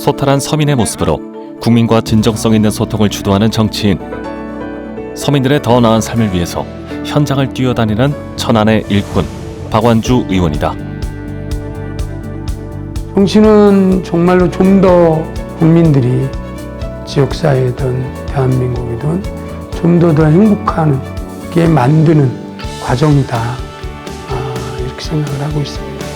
소탈한 서민의 모습으로 국민과 진정성 있는 소통을 주도하는 정치인. 서민들의 더 나은 삶을 위해서 현장을 뛰어다니는 천안의 일꾼 박완주 의원이다. 정치는 정말로 좀 더 국민들이 지역사회든 대한민국이든 좀 더 행복하게 만드는 과정이다. 이렇게 생각을 하고 있습니다.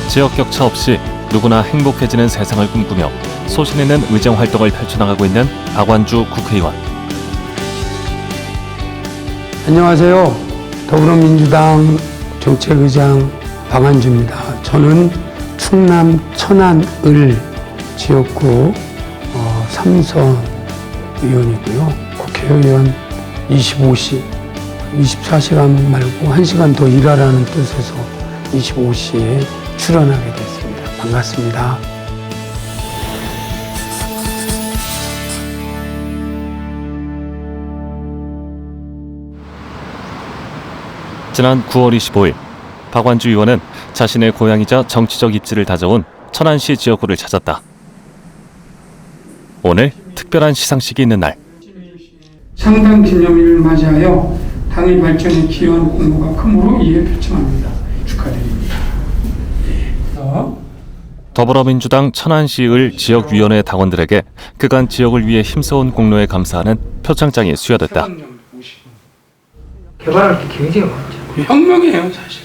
지역 격차 없이 누구나 행복해지는 세상을 꿈꾸며 소신 있는 의정 활동을 펼쳐나가고 있는 박완주 국회의원. 안녕하세요. 더불어민주당 정책의장 박완주입니다. 저는 충남 천안을 지역구 3선 의원이고요. 국회의원 25시, 24시간 말고 1시간 더 일하라는 뜻에서 25시에 출연하게 됐습니다. 반갑습니다. 지난 9월 25일 박완주 의원은 자신의 고향이자 정치적 입지를 다져온 천안시 지역구를 찾았다. 오늘 특별한 시상식이 있는 날. 창당 기념일을 맞이하여 당의 발전에 기여한 공로가 크므로 이에 표창합니다. 축하드립니다. 더불어민주당 천안시을 지역위원회 당원들에게 그간 지역을 위해 힘써온 공로에 감사하는 표창장이 수여됐다. 개발할 게 굉장히 많죠. 혁명이에요, 사실.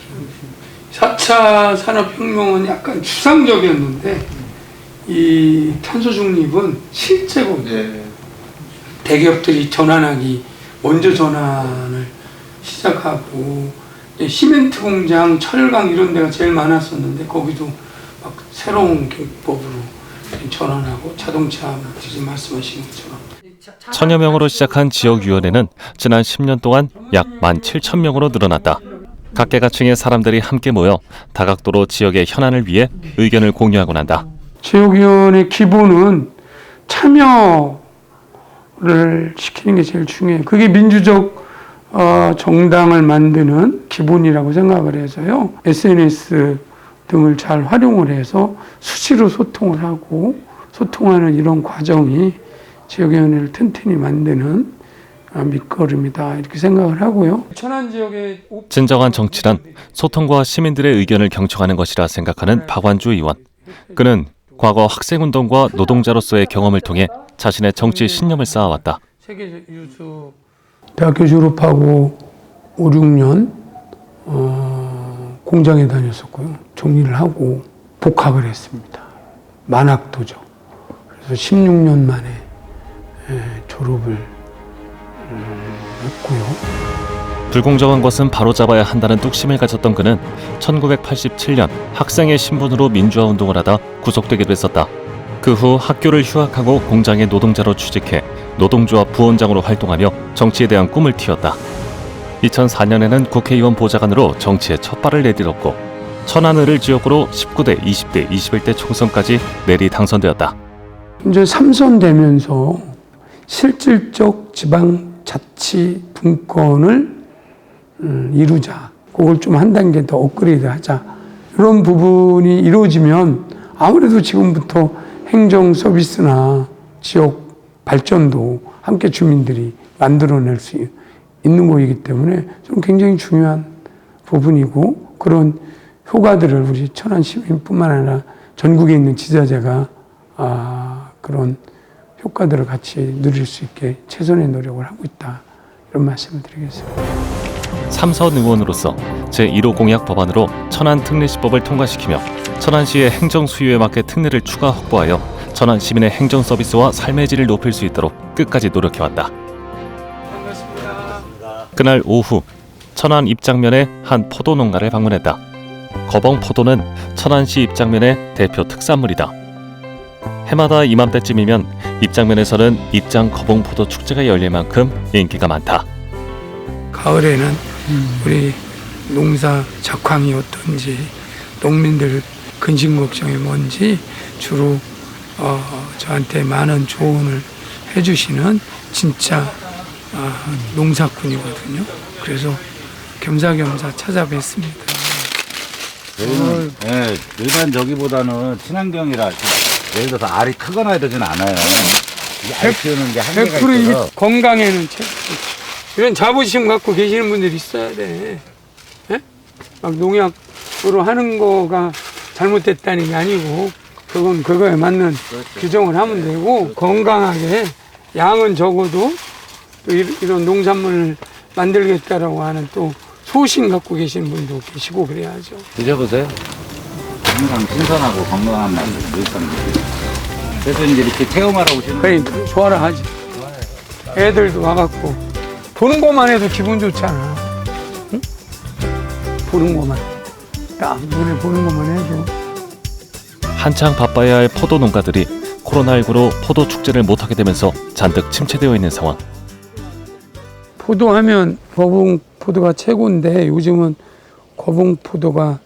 4차 산업혁명은 약간 추상적이었는데 이 탄소 중립은 실제거든요. 대기업들이 먼저 전환을 시작하고 시멘트 공장, 철강 이런 데가 제일 많았었는데 거기도 막 새로운 기법으로 전환하고 자동차 지금 말씀하신 것처럼 천여 명으로 시작한 지역위원회는 지난 10년 동안 약 17,000명으로 늘어났다. 각계각층의 사람들이 함께 모여 다각도로 지역의 현안을 위해 의견을 공유하곤 한다. 지역위원회 기본은 참여를 시키는 게 제일 중요해요. 그게 민주적 정당을 만드는 기본이라고 생각을 해서요. SNS 등을 잘 활용을 해서 수시로 소통을 하고 소통하는 이런 과정이 지역위원회를 튼튼히 만드는 밑거름이다 이렇게 생각을 하고요. 천안 지역의 진정한 정치란 소통과 시민들의 의견을 경청하는 것이라 생각하는 박완주 의원. 그는 과거 학생운동과 노동자로서의 경험을 통해 자신의 정치 신념을 쌓아왔다. 세계 유수 대학교 졸업하고 5, 6년 공장에 다녔었고요. 정리를 하고 복학을 했습니다. 만학도죠. 그래서 16년 만에 졸업을 했고요. 불공정한 것은 바로잡아야 한다는 뚝심을 가졌던 그는 1987년 학생의 신분으로 민주화운동을 하다 구속되기도 했었다. 그 후 학교를 휴학하고 공장의 노동자로 취직해 노동조합 부원장으로 활동하며 정치에 대한 꿈을 틔웠다. 2004년에는 국회의원 보좌관으로 정치에 첫 발을 내딛었고 천안을 지역구로 19대, 20대, 21대 총선까지 내리 당선되었다. 이제 3선 되면서 실질적 지방자치 분권을 이루자. 그걸 좀 한 단계 더 업그레이드 하자. 이런 부분이 이루어지면 아무래도 지금부터 행정 서비스나 지역 발전도 함께 주민들이 만들어낼 수 있는 거이기 때문에 좀 굉장히 중요한 부분이고 그런 효과들을 우리 천안 시민뿐만 아니라 전국에 있는 지자체가 그런 효과들을 같이 누릴 수 있게 최선의 노력을 하고 있다. 이런 말씀을 드리겠습니다. 3선 의원으로서 제1호 공약 법안으로 천안 특례시법을 통과시키며 천안시의 행정 수요에 맞게 특례를 추가 확보하여 천안 시민의 행정 서비스와 삶의 질을 높일 수 있도록 끝까지 노력해왔다. 그날 오후 천안 입장면의 한 포도 농가를 방문했다. 거봉 포도는 천안시 입장면의 대표 특산물이다. 해마다 이맘때쯤이면 입장면에서는 입장 거봉 포도 축제가 열릴 만큼 인기가 많다. 가을에는 우리 농사 작황이 어떤지 농민들 근심 걱정이 뭔지 주로 저한테 많은 조언을 해주시는 진짜 농사꾼이거든요. 그래서 겸사겸사 찾아뵙습니다. 저희는 일반 저기보다는 친환경이라 예를 들어서 알이 크거나 이러진 않아요. 이게 알 키우는 게 한계가 100% 이게 있어서. 건강에는 최고. 이런 자부심 갖고 계시는 분들이 있어야 돼. 예? 막 농약으로 하는 거가 잘못됐다는 게 아니고 그건 그거에 맞는 규정을 하면 되고 건강하게 양은 적어도 또 이런 농산물을 만들겠다라고 하는 또 소신 갖고 계시는 분도 계시고 그래야죠. 드셔보세요. 항상 신선하고 건강한 맛을 늘상 그래서 이제 이렇게 체험하러 오시는 그러니까 좋아라 하지. 애들도 와갖고 보는 것만 해도 기분 좋잖아. 응? 보는 것만. 딱 눈에 보는 것만 해도. 한창 바빠야 할 포도 농가들이 코로나19로 포도 축제를 못하게 되면서 잔뜩 침체되어 있는 상황. 포도하면 거봉포도가 최고인데 요즘은 거봉포도가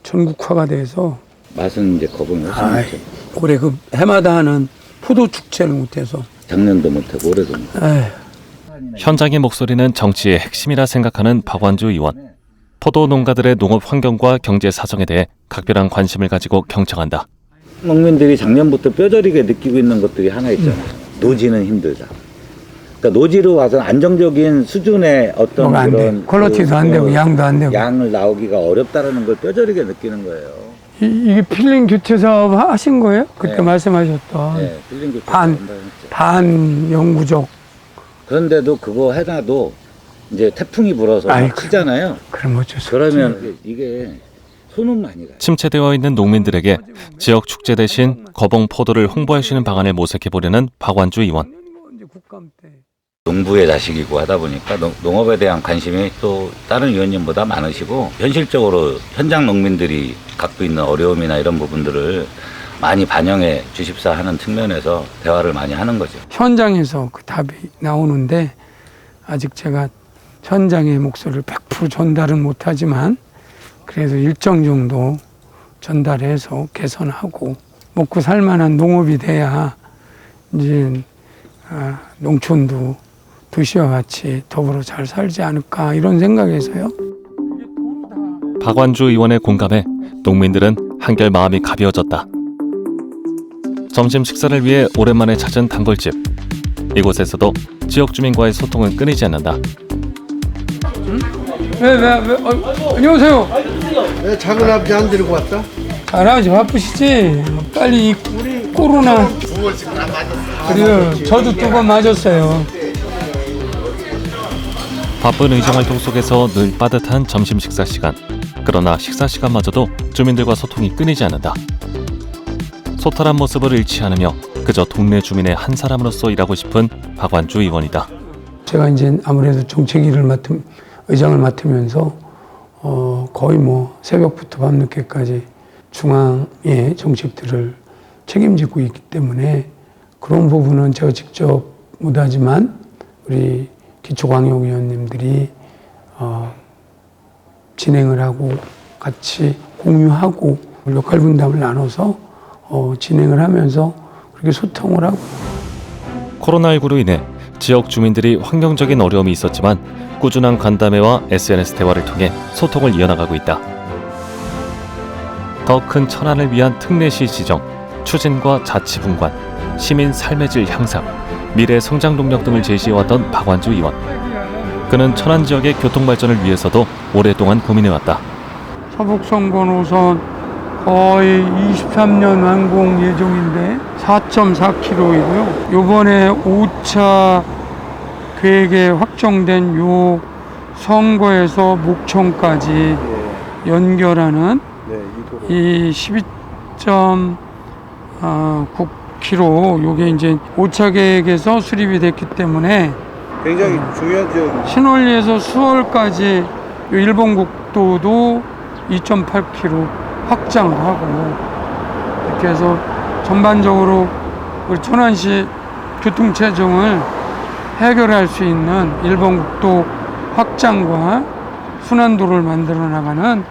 전국화가 돼서 맛은 이제 거봉이 훨씬 많죠. 올해 그 해마다 하는 포도 축제를 못해서 작년도 못하고 올해도 못하고. 에휴, 현장의 목소리는 정치의 핵심이라 생각하는 박완주 의원. 포도 농가들의 농업 환경과 경제 사정에 대해 각별한 관심을 가지고 경청한다. 농민들이 작년부터 뼈저리게 느끼고 있는 것들이 하나 있잖아. 노지는 힘들다. 그러니까 노지로 와서 안정적인 수준의 어떤 뭐가 안 돼. 그런 퀄리티도 안 되고 양도 안 되고. 양을 나오기가 어렵다라는 걸 뼈저리게 느끼는 거예요. 이게 필링 교체 사업 하신 거예요? 그때 네. 말씀하셨던 네, 필링 교체 반. 반영구적. 그런데도 그거 해놔도 이제 태풍이 불어서 아이, 치잖아요. 그럼 어쩔 수 없지. 그러면 이게 손은 많이 가요. 침체되어 있는 농민들에게 지역 축제 대신 거봉 포도를 홍보할 수 있는 방안을 모색해 보려는 박완주 의원. 이제 국감 때. 농부의 자식이고 하다 보니까 농업에 대한 관심이 또 다른 의원님보다 많으시고 현실적으로 현장 농민들이 갖고 있는 어려움이나 이런 부분들을 많이 반영해 주십사 하는 측면에서 대화를 많이 하는 거죠. 현장에서 그 답이 나오는데 아직 제가 현장의 목소리를 100% 전달은 못하지만 그래도 일정 정도 전달해서 개선하고 먹고 살만한 농업이 돼야 이제 농촌도 도시와 같이 더불어 잘 살지 않을까 이런 생각에서요. 박완주 의원의 공감에 농민들은 한결 마음이 가벼워졌다. 점심 식사를 위해 오랜만에 찾은 단골집. 이곳에서도 지역 주민과의 소통은 끊이지 않는다. 안녕하세요. 왜 작은 아버지 안 데리고 왔다? 할아버지 바쁘시지? 빨리 이 코로나. 그래요. 저도 2번 맞았어요. 바쁜 의정활동 속에서 늘 빠듯한 점심 식사 시간. 그러나 식사 시간마저도 주민들과 소통이 끊이지 않는다. 소탈한 모습을 잃지 않으며 그저 동네 주민의 한 사람으로서 일하고 싶은 박완주 의원이다. 제가 이제 아무래도 의장을 맡으면서 거의 뭐 새벽부터 밤늦게까지 중앙의 정책들을 책임지고 있기 때문에 그런 부분은 제가 직접 못하지만 우리 기초광역위원님들이 진행을 하고 같이 공유하고 역할 분담을 나눠서 진행을 하면서 그렇게 소통을 하고. 코로나19로 인해 지역 주민들이 환경적인 어려움이 있었지만 꾸준한 간담회와 SNS 대화를 통해 소통을 이어나가고 있다. 더 큰 천안을 위한 특례시 지정, 추진과 자치 분관, 시민 삶의 질 향상, 미래 성장 동력 등을 제시해왔던 박완주 의원. 그는 천안 지역의 교통 발전을 위해서도 오랫동안 고민해왔다. 서북선거 노선 거의 23년 완공 예정인데 4.4km이고요. 요번에 5차 계획에 확정된 요 선거에서 목청까지 연결하는 이 12.9km 요게 이제 5차 계획에서 수립이 됐기 때문에 굉장히 중요한 지역입니다. 신월리에서 수월까지 요 일본 국도도 2.8km 확장을 하고 이렇게 해서 전반적으로 우리 천안시 교통체증을 해결할 수 있는 일본 국도 확장과 순환도를 만들어 나가는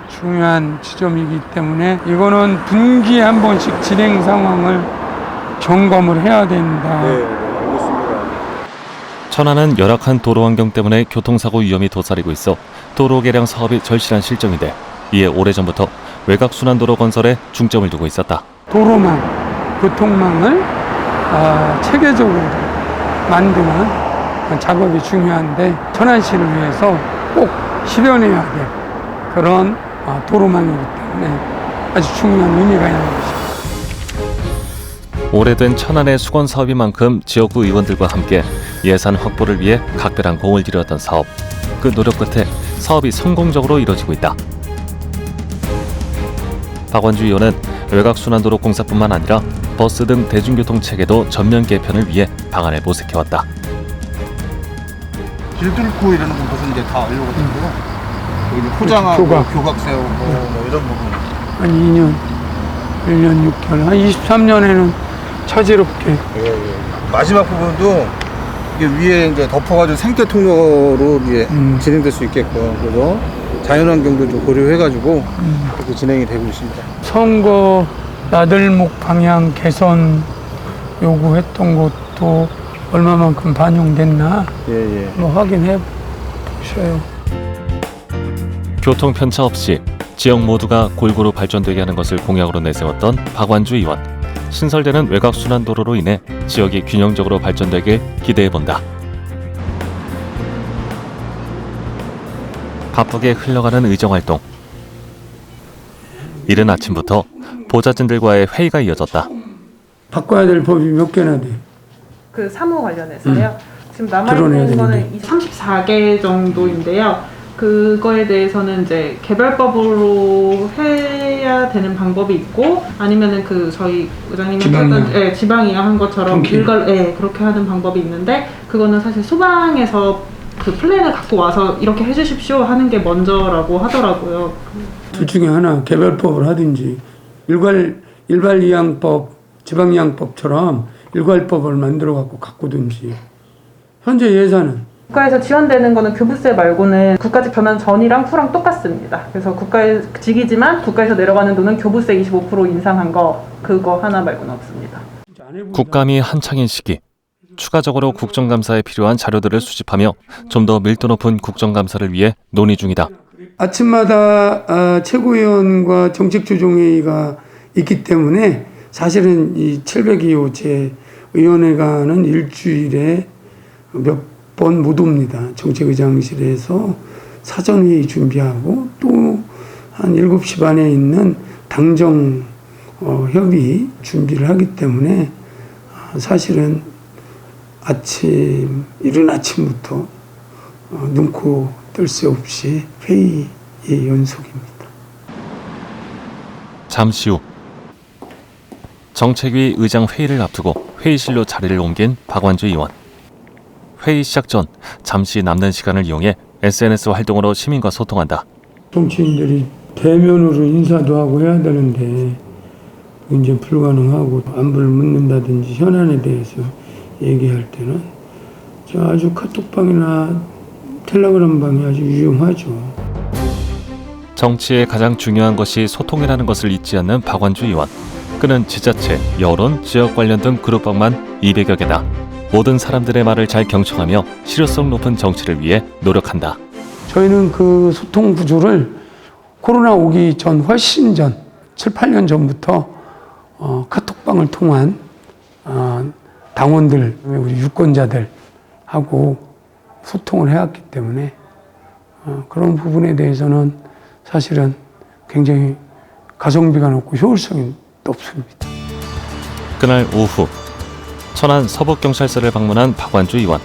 중요한 지점이기 때문에 이거는 분기에 한 번씩 진행 상황을 점검을 해야 된다. 네, 알겠습니다. 천안은 열악한 도로 환경 때문에 교통사고 위험이 도사리고 있어 도로 개량 사업이 절실한 실정인데 이에 오래전부터 외곽순환도로 건설에 중점을 두고 있었다. 도로망, 교통망을 체계적으로 만드는 작업이 중요한데 천안시를 위해서 꼭 실현해야 될 그런 도로망이기 때문에 아주 중요한 의미가 있는 것입니다. 오래된 천안의 수건 사업인 만큼 지역구 의원들과 함께 예산 확보를 위해 각별한 공을 들였던 사업. 그 노력 끝에 사업이 성공적으로 이뤄지고 있다. 박완주 의원은 외곽순환도로 공사뿐만 아니라 버스 등 대중교통 체계도 전면 개편을 위해 방안을 모색해왔다. 길 뚫고 이러는 것은 이제 다 완료거든요. 여기 포장하고 교각 세우고 뭐 이런 부분. 한 2년, 1년 6개월, 한 23년에는 차질없게. 마지막 부분도 이게 위에 이제 덮어가지고 생태 통로로 이제 진행될 수 있게끔 그래서 자연환경도 좀 고려해가지고 그렇게 진행이 되고 있습니다. 선거 나들목 방향 개선 요구했던 것도 얼마만큼 반영됐나 뭐 확인해 보셔요. 교통 편차 없이 지역 모두가 골고루 발전되게 하는 것을 공약으로 내세웠던 박완주 의원. 신설되는 외곽순환도로로 인해 지역이 균형적으로 발전되길 기대해본다. 바쁘게 흘러가는 의정활동. 이른 아침부터 보좌진들과의 회의가 이어졌다. 바꿔야 될 법이 몇 개나 돼? 그 사무 관련해서요. 지금 남아있는 거는 34개 정도인데요. 그거에 대해서는 이제 개별법으로 해야 되는 방법이 있고 아니면은 그 저희 의장님이 했던 지방이야 한 것처럼 그렇게 하는 방법이 있는데 그거는 사실 소방에서 그 플랜을 갖고 와서 이렇게 해주십시오 하는 게 먼저라고 하더라고요. 둘 중에 하나 개별법을 하든지 일괄이양법, 지방이양법처럼 일괄법을 만들어 갖고 든지. 현재 예산은 국가에서 지원되는 거는 교부세 말고는 국가직 전환 전이랑 후랑 똑같습니다. 그래서 국가직이지만 국가에서 내려가는 돈은 교부세 25% 인상한 거 그거 하나 말고는 없습니다. 국감이 한창인 시기. 추가적으로 국정감사에 필요한 자료들을 수집하며 좀 더 밀도 높은 국정감사를 위해 논의 중이다. 아침마다 최고위원과 정책조정회의가 있기 때문에 사실은 이 702호 제 의원회관은 일주일에 몇 번 못 옵니다. 정책의장실에서 사전회의 준비하고 또 한 7시 반에 있는 당정 협의 준비를 하기 때문에 사실은 이른 아침부터 눈코 뜰 새 없이 회의의 연속입니다. 잠시 후 정책위 의장 회의를 앞두고 회의실로 자리를 옮긴 박완주 의원. 회의 시작 전 잠시 남는 시간을 이용해 SNS 활동으로 시민과 소통한다. 정치인들이 대면으로 인사도 하고 해야 되는데 이제 불가능하고 안부를 묻는다든지 현안에 대해서 얘기할 때는 아주 카톡방이나 텔레그램방이 아주 유용하죠. 정치의 가장 중요한 것이 소통이라는 것을 잊지 않는 박완주 의원. 그는 지자체, 여론, 지역 관련 등 그룹방만 200여 개다. 모든 사람들의 말을 잘 경청하며 실효성 높은 정치를 위해 노력한다. 저희는 그 소통 구조를 코로나 오기 전 훨씬 전 7, 8년 전부터 카톡방을 통한 당원들, 우리 유권자들하고 소통을 해왔기 때문에 그런 부분에 대해서는 사실은 굉장히 가성비가 높고 효율성이 높습니다. 그날 오후 천안 서북경찰서를 방문한 박완주 의원.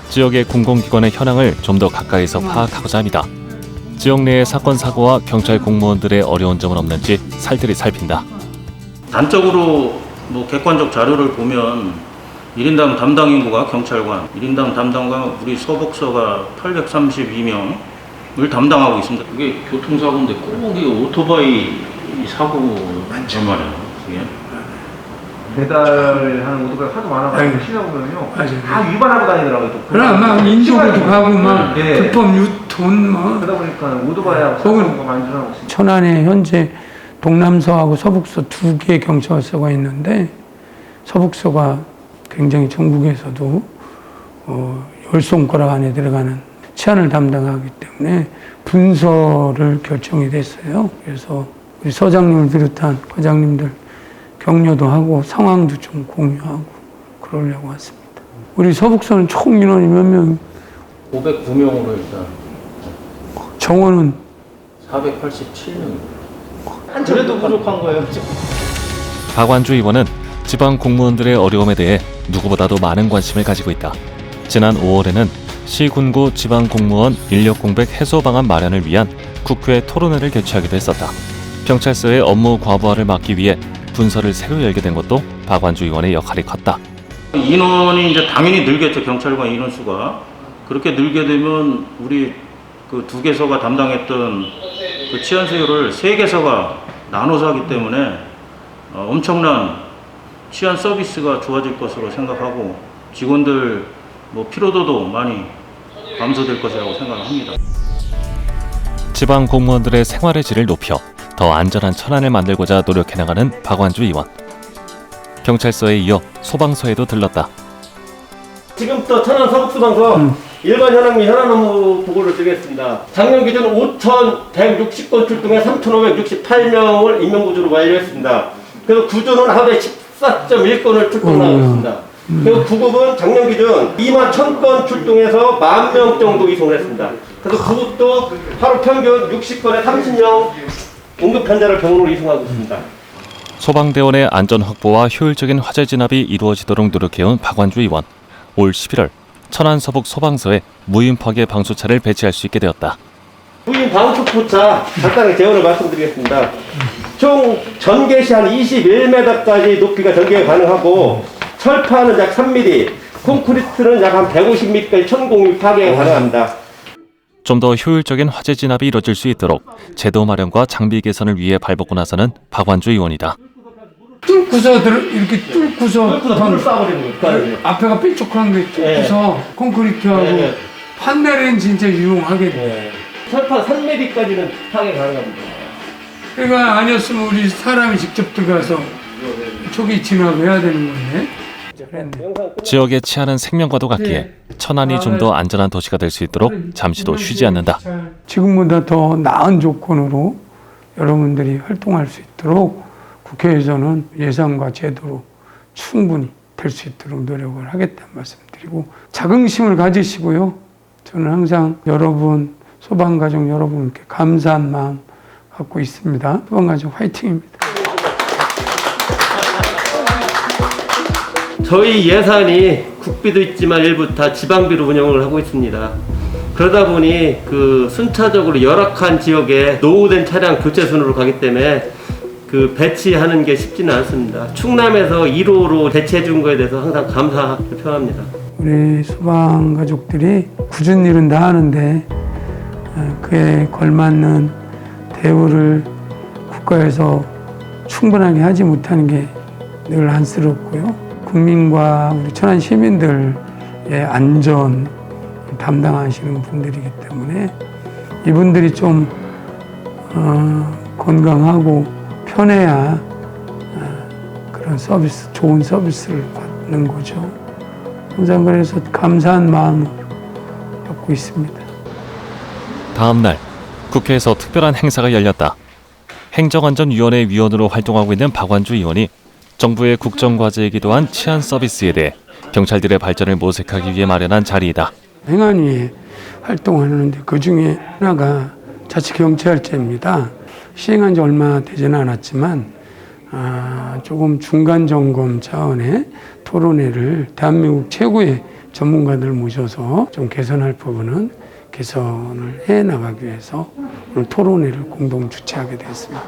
지역의 공공기관의 현황을 좀 더 가까이서 파악하고자 합니다. 지역 내의 사건 사고와 경찰 공무원들의 어려운 점은 없는지 살뜰히 살핀다. 단적으로 객관적 자료를 보면 1인당 담당 인구가 경찰관, 1인당 담당관 우리 서북서가 832명을 담당하고 있습니다. 이게 교통사고인데 꼭 이게 오토바이 사고란 말이에요. 이게. 배달하는 오토바이 하도 많아가지고 시나보면요 다 위반하고 다니더라고요. 또. 그럼 막 인도도 가고 막 불법 유통 그러다 보니까 오토바이하고 사고가 많이 일어나고 있습니다. 천안에 현재 동남서하고 서북서 2개 경찰서가 있는데 서북서가 굉장히 전국에서도 10손가락 안에 들어가는 치안을 담당하기 때문에 분서를 결정이 됐어요. 그래서 우리 서장님을 비롯한 과장님들 격려도 하고 상황도 좀 공유하고 그러려고 왔습니다. 우리 서북서는 총 인원이 몇 명? 509명으로 일단 정원은 487명. 그래도 부족한 거예요. 박완주 의원은 지방 공무원들의 어려움에 대해 누구보다도 많은 관심을 가지고 있다. 지난 5월에는 시군구 지방공무원 인력공백 해소 방안 마련을 위한 국회 토론회를 개최하기도 했었다. 경찰서의 업무 과부하를 막기 위해 분서를 새로 열게 된 것도 박완주 의원의 역할이 컸다. 인원이 이제 당연히 늘겠죠. 경찰관 인원수가. 그렇게 늘게 되면 우리 그 2개서가 담당했던 그 치안 수요를 3개서가 나눠서 하기 때문에 엄청난 치안 서비스가 좋아질 것으로 생각하고 직원들 뭐 피로도도 많이 감소될 것이라고 생각합니다. 지방 공무원들의 생활의 질을 높여 더 안전한 천안을 만들고자 노력해나가는 박완주 의원. 경찰서에 이어 소방서에도 들렀다. 지금부터 천안 서북소방서 일반 현황 및 현안 업무 보고를 드리겠습니다. 작년 기준 5,160건 출동해 3,568명을 인명구조로 완료했습니다. 그래서 구조는 하루에 14.1건을 출동하고 있습니다. 그리고 구급은 작년 기준 2만 1,000건 출동해서 10,000명 정도 이송을 했습니다. 그래서 구급도 하루 평균 60건에 30명 응급 환자를 병원으로 이송하고 있습니다. 소방대원의 안전 확보와 효율적인 화재 진압이 이루어지도록 노력해온 박완주 의원. 올 11월 천안 서북 소방서에 무인 파괴 방수차를 배치할 수 있게 되었다. 무인 방수포차 간단하게 재원을 말씀드리겠습니다. 총 전개 시 한 21m까지 높이가 전개가 가능하고 철파는 약 3mm, 콘크리트는 약 한 150m까지 천공유 파괴가 가능합니다. 좀 더 효율적인 화재 진압이 이뤄질 수 있도록 제도 마련과 장비 개선을 위해 발벗고 나서는 박완주 의원이다. 뚫고서 이렇게 뚫고서 불을 쏴버리는 거예요. 앞에가 삐쭉한 게 뚫고서 콘크리트하고 판넬은 진짜 유용하겠네. 철파 3mm까지는 파괴 가능합니다. 그러니까 아니었으면 우리 사람이 직접 들어가서 초기 진압해야 되는 건데. 지역의 치안은 생명과도 같기에 천안이 좀 더 안전한 도시가 될 수 있도록 잠시도 쉬지 않는다. 지금보다 더 나은 조건으로 여러분들이 활동할 수 있도록 국회에서는 예산과 제도로 충분히 될 수 있도록 노력을 하겠다는 말씀드리고 자긍심을 가지시고요. 저는 항상 여러분, 소방가족 여러분께 감사한 마음 갖고 있습니다. 소방가족 화이팅입니다. 저희 예산이 국비도 있지만 일부 다 지방비로 운영을 하고 있습니다. 그러다 보니 그 순차적으로 열악한 지역에 노후된 차량 교체 순으로 가기 때문에 그 배치하는 게 쉽지는 않습니다. 충남에서 1호로 배치해 준 거에 대해서 항상 감사를 표합니다. 우리 소방 가족들이 굳은 일은 다 하는데 그에 걸맞는 대우를 국가에서 충분하게 하지 못하는 게 늘 안쓰럽고요. 국민과 우리 천안 시민들의 안전 담당하시는 분들이기 때문에 이분들이 좀 건강하고 편해야 그런 서비스, 좋은 서비스를 받는 거죠. 항상 그래서 감사한 마음을 갖고 있습니다. 다음 날 국회에서 특별한 행사가 열렸다. 행정안전위원회 위원으로 활동하고 있는 박완주 의원이 정부의 국정과제이기도 한 치안 서비스에 대해 경찰들의 발전을 모색하기 위해 마련한 자리이다. 행안위에 활동하는데 그중에 하나가 자치경찰제입니다. 시행한 지 얼마 되지는 않았지만 조금 중간 점검 차원의 토론회를 대한민국 최고의 전문가들 모셔서 좀 개선할 부분은 개선을 해나가기 위해서 오늘 토론회를 공동 주최하게 되었습니다.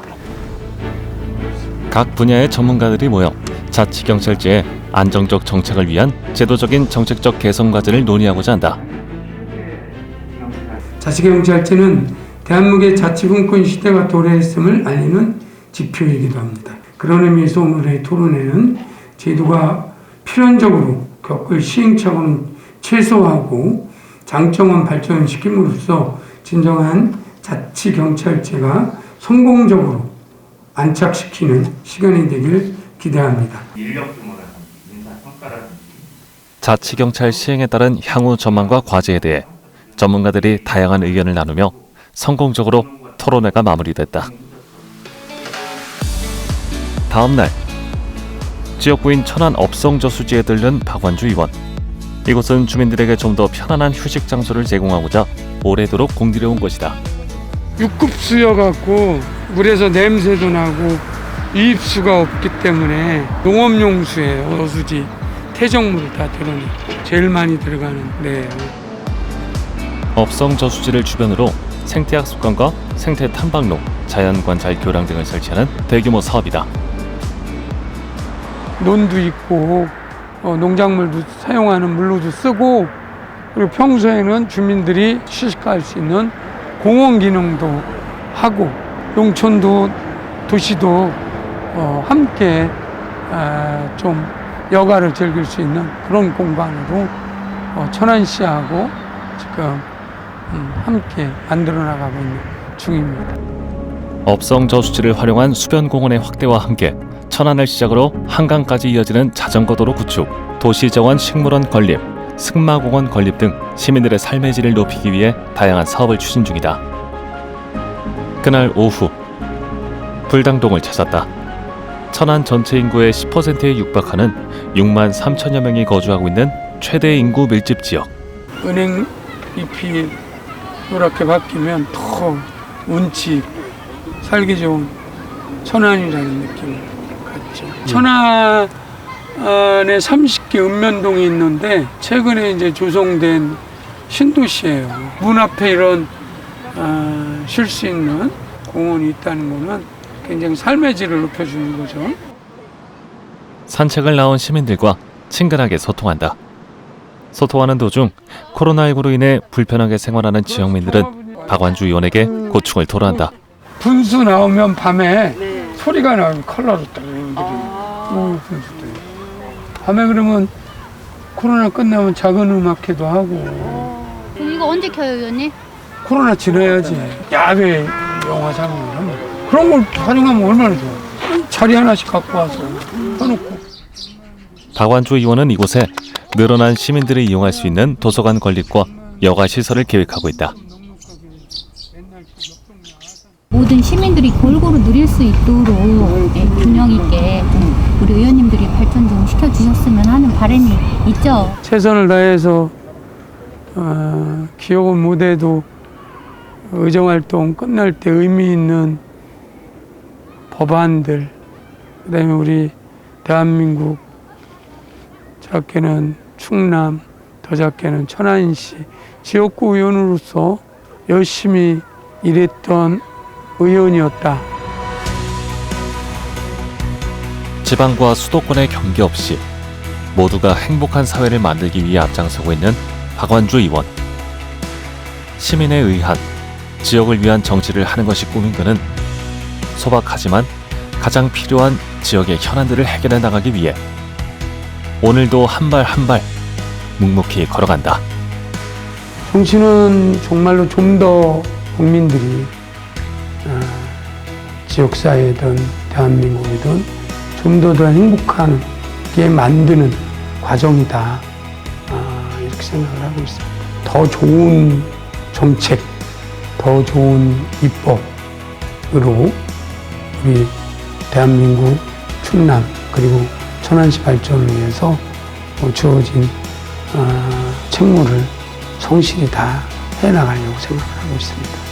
각 분야의 전문가들이 모여 자치경찰제의 안정적 정착을 위한 제도적인 정책적 개선 과제를 논의하고자 한다. 자치경찰제는 대한민국의 자치분권 시대가 도래했음을 알리는 지표이기도 합니다. 그런 의미에서 오늘의 토론회는 제도가 필연적으로 겪을 시행착오는 최소화하고 장점만 발전시킴으로써 진정한 자치경찰제가 성공적으로 안착시키는 시간이 되길 기대합니다. 자치경찰 시행에 따른 향후 전망과 과제에 대해 전문가들이 다양한 의견을 나누며 성공적으로 토론회가 마무리됐다. 다음 날 지역구인 천안 업성저수지에 들른 박완주 의원. 이곳은 주민들에게 좀 더 편안한 휴식 장소를 제공하고자 오래도록 공들여온 것이다. 6급 수여갖고 물에서 냄새도 나고 유입수가 없기 때문에 농업용수예요. 저수지 태적물을 다 들어내 제일 많이 들어가는 데예요. 업성저수지를 주변으로 생태학 습관과 생태 탐방로, 자연관찰 교량 등을 설치하는 대규모 사업이다. 논도 있고 농작물도 사용하는 물로도 쓰고, 그리고 평소에는 주민들이 휴식할 수 있는 공원 기능도 하고, 농촌도 도시도 함께 좀 여가를 즐길 수 있는 그런 공간으로 천안시하고 지금 함께 만들어 나가고 있는 중입니다. 업성저수지를 활용한 수변공원의 확대와 함께 천안을 시작으로 한강까지 이어지는 자전거도로 구축, 도시정원 식물원 건립, 승마공원 건립 등 시민들의 삶의 질을 높이기 위해 다양한 사업을 추진 중이다. 그날 오후 불당동을 찾았다. 천안 전체 인구의 10%에 육박하는 6만 3천여 명이 거주하고 있는 최대 인구 밀집 지역. 은행 잎이 노랗게 바뀌면 더 운치 있고 살기 좋은 천안이라는 느낌을 갖죠. 천안에 30개 읍면동이 있는데 최근에 이제 조성된 신도시예요. 문 앞에 이런 쉴 수 있는 공원이 있다는 거는 굉장히 삶의 질을 높여주는 거죠. 산책을 나온 시민들과 친근하게 소통한다. 소통하는 도중 코로나19로 인해 불편하게 생활하는 지역민들은 박완주 의원에게 고충을 토로한다. 분수 나오면 밤에 소리가 나요. 컬러로 밤에 그러면 코로나 끝나면 작은 음악회도 하고. 그럼 이거 언제 켜요, 의원님? 코로나 지나야지. 야외 영화장이나 그런 걸 활용하면 얼마나 좋아. 자리 하나씩 갖고 와서 해놓고. 박완주 의원은 이곳에 늘어난 시민들이 이용할 수 있는 도서관 건립과 여가 시설을 계획하고 있다. 모든 시민들이 골고루 누릴 수 있도록 균형 있게 우리 의원님들이 발전 좀 시켜주셨으면 하는 바람이 있죠. 최선을 다해서 기억은 못해도 의정활동 끝날 때 의미 있는 법안들, 그다음에 우리 대한민국, 작게는 충남, 더 작게는 천안시 지역구 의원으로서 열심히 일했던 의원이었다. 지방과 수도권의 경계 없이 모두가 행복한 사회를 만들기 위해 앞장서고 있는 박완주 의원. 시민에 의한, 지역을 위한 정치를 하는 것이 꿈인 그는 소박하지만 가장 필요한 지역의 현안들을 해결해 나가기 위해 오늘도 한 발 한 발 묵묵히 걸어간다. 정치는 정말로 좀 더 국민들이 지역사회든 대한민국이든 좀 더 행복하게 만드는 과정이다. 이렇게 생각을 하고 있습니다. 더 좋은 정책, 더 좋은 입법으로 우리 대한민국, 충남 그리고 천안시 발전을 위해서 주어진 책무를 성실히 다 해나가려고 생각을 하고 있습니다.